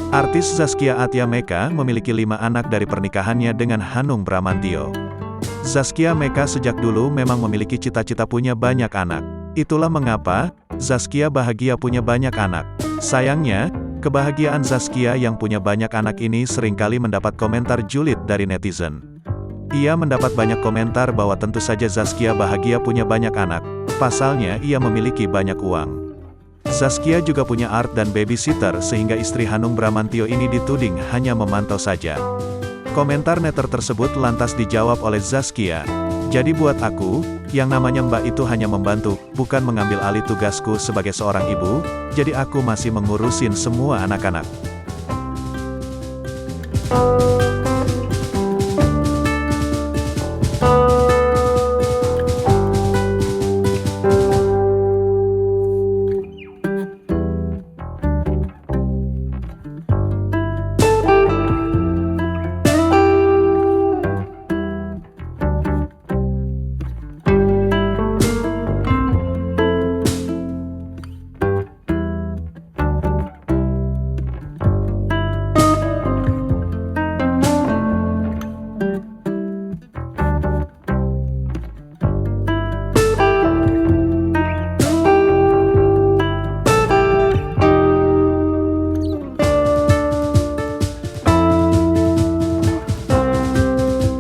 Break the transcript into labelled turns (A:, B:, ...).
A: Artis Zaskia Atia Meka memiliki 5 anak dari pernikahannya dengan Hanung Bramantyo. Zaskia Meka sejak dulu memang memiliki cita-cita punya banyak anak. Itulah mengapa Zaskia bahagia punya banyak anak. Sayangnya, kebahagiaan Zaskia yang punya banyak anak ini seringkali mendapat komentar julid dari netizen. Ia mendapat banyak komentar bahwa tentu saja Zaskia bahagia punya banyak anak, pasalnya ia memiliki banyak uang. Zaskia juga punya art dan babysitter sehingga istri Hanung Bramantyo ini dituding hanya memantau saja. Komentar netter tersebut lantas dijawab oleh Zaskia. Jadi buat aku, yang namanya Mbak itu hanya membantu, bukan mengambil alih tugasku sebagai seorang ibu, jadi aku masih mengurusin semua anak-anak.